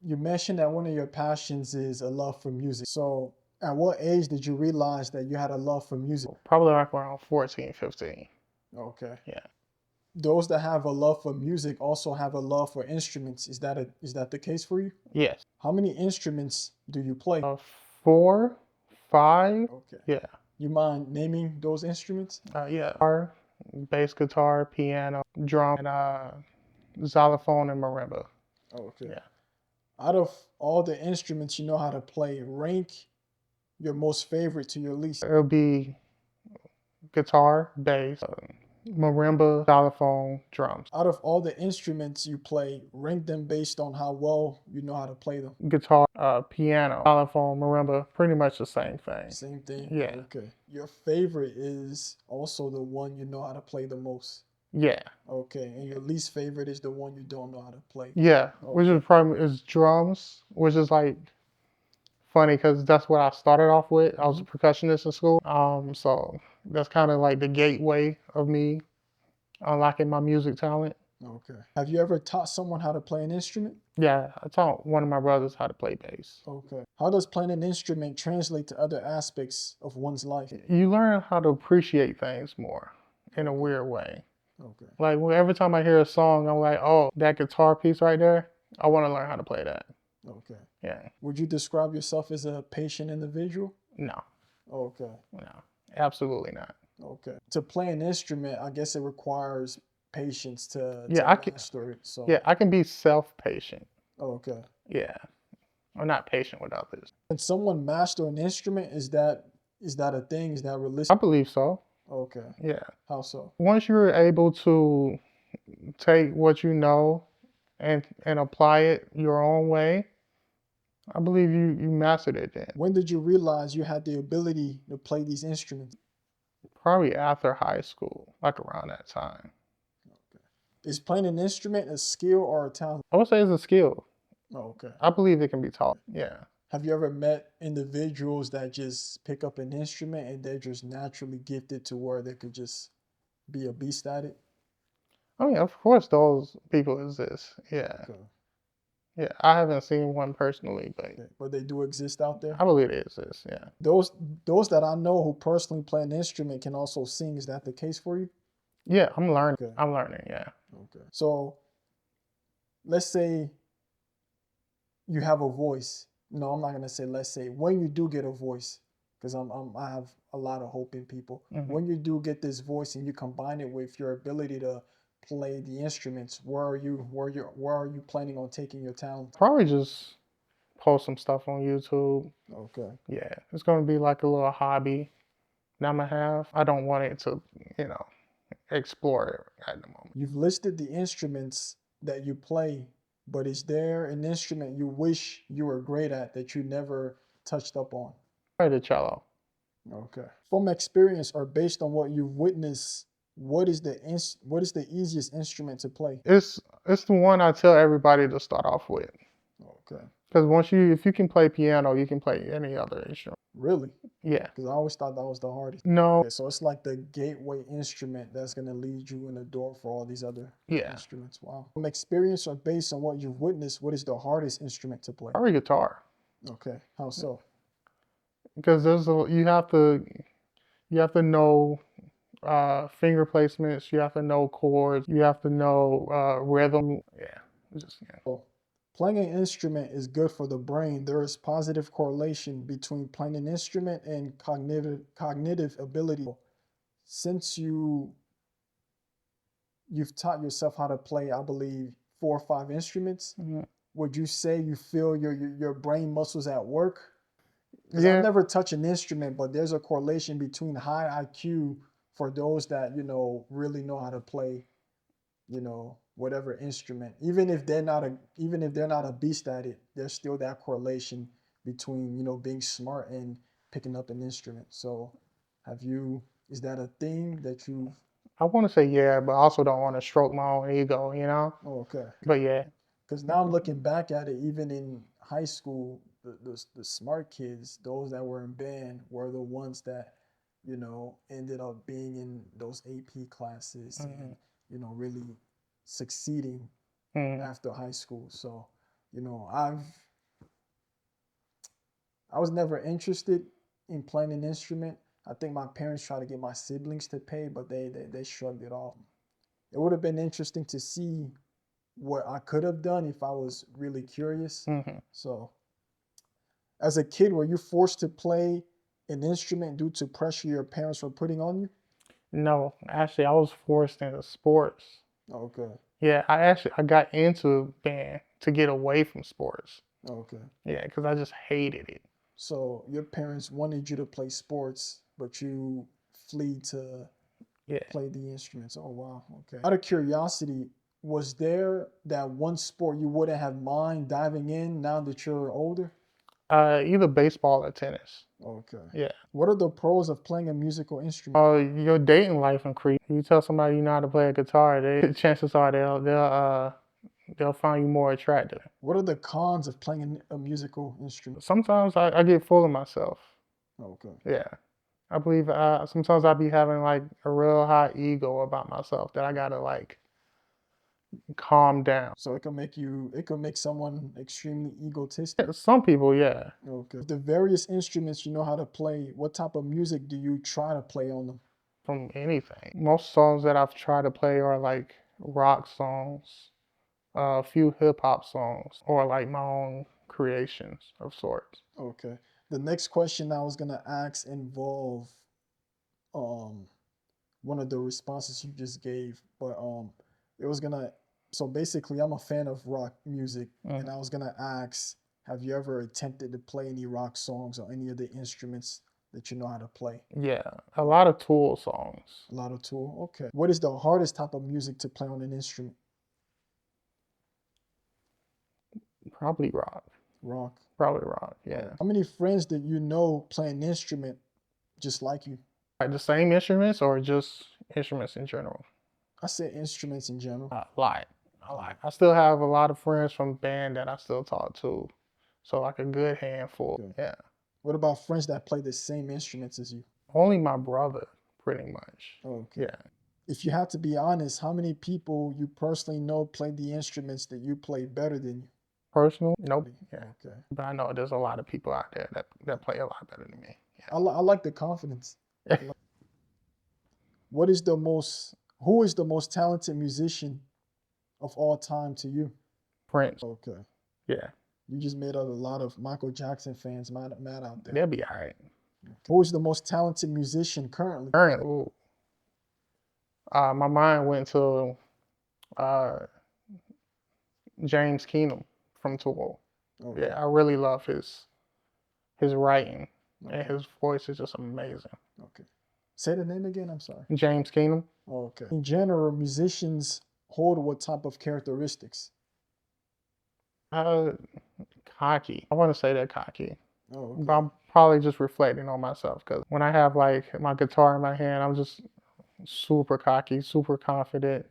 You mentioned that one of your passions is a love for music. So at what age did you realize that you had a love for music? Probably like around 14, 15. Okay. Yeah. Those that have a love for music also have a love for instruments. Is that the case for you? Yes. How many instruments do you play? 4, 5. Okay. Yeah. You mind naming those instruments? Yeah. Guitar, bass guitar, piano, drum, and xylophone and marimba. Okay. Yeah. Out of all the instruments you know how to play, rank your most favorite to your least. It'll be guitar, bass, marimba, xylophone, drums. Out of all the instruments you play, rank them based on how well you know how to play them. Guitar, piano, xylophone, marimba, pretty much the same thing. Same thing? Yeah. Okay. Your favorite is also the one you know how to play the most. Yeah. Okay. And your least favorite is the one you don't know how to play. Yeah. Which Okay. is probably is drums, which is like funny because that's what I started off with. I was a percussionist in school. So that's kind of like the gateway of me unlocking my music talent. Okay. Have you ever taught someone how to play an instrument? Yeah, I taught one of my brothers how to play bass. Okay. How does playing an instrument translate to other aspects of one's life? You learn how to appreciate things more in a Okay. weird way. Okay. Like every time I hear a song, I'm like, oh, that guitar piece right there, I want to learn how to play that. Okay. Yeah. Would you describe yourself as a patient individual? No, Okay. no, absolutely not. Okay. To play an instrument, I guess it requires patience to Yeah, I can. master it. So, Yeah, I can be self-patient. okay. Yeah, I'm not patient with others. Can someone master an instrument? Is that a thing? Is that I realistic? believe so. Okay. Yeah. How so? Once you're able to take what you know and apply it your own way, I believe you mastered it then. When did you realize you had the ability to play these instruments? Probably after high school, like around that time. Okay. Is playing an instrument a skill or a talent? I would say it's a skill. Okay. I believe it can be taught. Yeah. Have you ever met individuals that just pick up an instrument and they're just naturally gifted to where they could just be a beast at it? I mean, of course, those people exist. Yeah. Okay. Yeah. I haven't seen one personally, but Okay. But they do exist out there? I believe it exists. Yeah. Those that I know who personally play an instrument can also sing. Is that the case for you? Yeah. I'm learning. Okay. I'm learning. Yeah. Okay. So let's say you have a voice. No, I'm not gonna say let's say. When you do get a voice, because I have a lot of hope in people. Mhm. When you do get this voice and you combine it with your ability to play the instruments, where are you planning on taking your talent? Probably just post some stuff on YouTube. Okay. Yeah. It's going to be like a little hobby that I'm going to have. I don't want it to, you know, explore it at the moment. You've listed the instruments that you play, but is there an instrument you wish you were great at that you never touched up on? Probably the cello. Okay. From experience or based on what you've witnessed, what is the easiest instrument to play? It's the one I tell everybody to start off with. Okay. Because if you can play piano, you can play any other instrument. Really? Yeah. Because I always thought that was the hardest. No. Okay, so it's like the gateway instrument that's gonna lead you in the door for all these other Yeah. instruments. Wow. From experience or based on what you've witnessed, what is the hardest instrument to play? Probably guitar. Okay. How so? Because you have to know finger placements, you have to know chords, you have to know rhythm. Yeah. Yeah. Well, playing an instrument is good for the brain. There is positive correlation between playing an instrument and cognitive ability. Since you've taught yourself how to play, I believe, 4 or 5 instruments, Mhm. would you say you feel your brain muscles at work? Because I've Yeah. never touched an instrument, but there's a correlation between high IQ for those that really know how to play, whatever instrument. Even if they're not a beast at it, there's still that correlation between being smart and picking up an instrument. So, is that a thing that you? I want to say yeah, but I also don't want to stroke my own ego, you know? Oh, okay. But yeah. Because now I'm looking back at it, even in high school, the smart kids, those that were in band, were the ones that, ended up being in those AP classes Mhm. and, really succeeding Mhm. after high school. So, You know, I was never interested in playing an instrument. I think my parents tried to get my siblings to pay, but they shrugged it off. It would have been interesting to see what I could have done if I was really curious. Hmm. So, as a kid, were you forced to play an instrument due to pressure your parents were putting on you? No, actually, I was forced into sports. Okay, Yeah, I got into band to get away from sports. okay. Yeah, because I just hated it. So your parents wanted you to play sports, but you flee to Yeah. play the instruments. Oh wow, okay. Out of curiosity, was there that one sport you wouldn't have mind diving in now that you're older? Either baseball or tennis. Okay. Yeah. What are the pros of playing a musical instrument? Your dating life increase. You tell somebody you know how to play a guitar, chances are they'll find you more attractive. What are the cons of playing a musical instrument? Sometimes I get full of myself. Okay. Yeah. I believe sometimes I be having like a real high ego about myself that I gotta like calm down. So it can make someone extremely egotistic. Yeah, some people, yeah, Okay. The various instruments you know how to play, what type of music do you try to play on them? from anything. Most songs that I've tried to play are like rock songs, a few hip hop songs, or like my own creations of sorts. Okay. The next question I was gonna ask involve um one of the responses you just gave, but it was gonna so basically I'm a fan of rock music Mm. and I was gonna ask, have you ever attempted to play any rock songs or any of the instruments that you know how to play? Yeah, a lot of Tool songs. A lot of tool. Okay. What is the hardest type of music to play on an instrument? Probably rock. Rock. Probably rock. Oh. Yeah. How many friends did you know play an instrument just like you? Like the same instruments or just instruments in general? I said instruments in general. A lot. A lot. I still have a lot of friends from band that I still talk to. So like a good handful. Okay. Yeah. What about friends that play the same instruments as you? Only my brother, pretty much. Okay. Yeah. If you have to be honest, how many people you personally know play the instruments that you play better than you? Personal? Nope. Yeah. Okay. But I know there's a lot of people out there that play a lot better than me. I like the confidence. Yeah. What is the most, who is the most talented musician of all time to you? Prince. Okay. Yeah. You just made a lot of Michael Jackson fans mad out there. They'll be all right. Who is the most talented musician currently? Currently, ooh, my mind went to uh, James Keenum from Tool. Okay. Yeah, I really love his writing and Okay. his voice is just amazing. Okay. Say the name again. I'm sorry. James Keenum. Okay. In general, musicians hold what type of characteristics? Uh, Cocky. I want to say that cocky. Oh, But okay. I'm probably just reflecting on myself because when I have like my guitar in my hand, I'm just super cocky, super confident.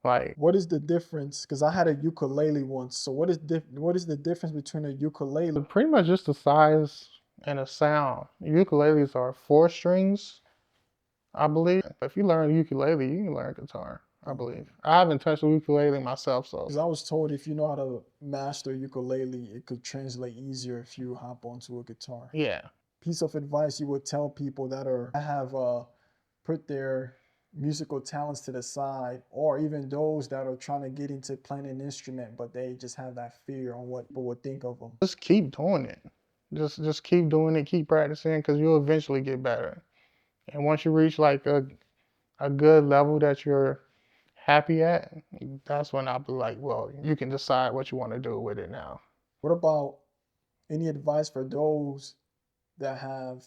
Like What is the difference? Because I had a ukulele once. So what is the difference between a ukulele? pretty much just the size and the sound. Ukuleles are 4 strings, I believe. If you learn ukulele, you can learn guitar, I believe. I haven't touched a ukulele myself, so Because I was told if you know how to master ukulele, it could translate easier if you hop onto a guitar. yeah. Piece of advice you would tell people that have put their musical talents to the side, or even those that are trying to get into playing an instrument, but they just have that fear on what people would think of them. Just keep doing it. Just keep doing it, keep practicing, because you'll eventually get better. And once you reach like a good level that you're happy at, that's when I'll be like, well, you can decide what you want to do with it now. What about any advice for those that have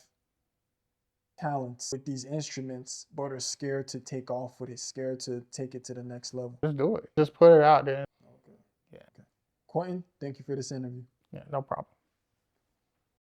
talents with these instruments, but are scared to take off with it, scared to take it to the next level? Just do it. Just put it out there. Okay. Yeah. Okay. Quentin, thank you for this interview. Yeah, no problem.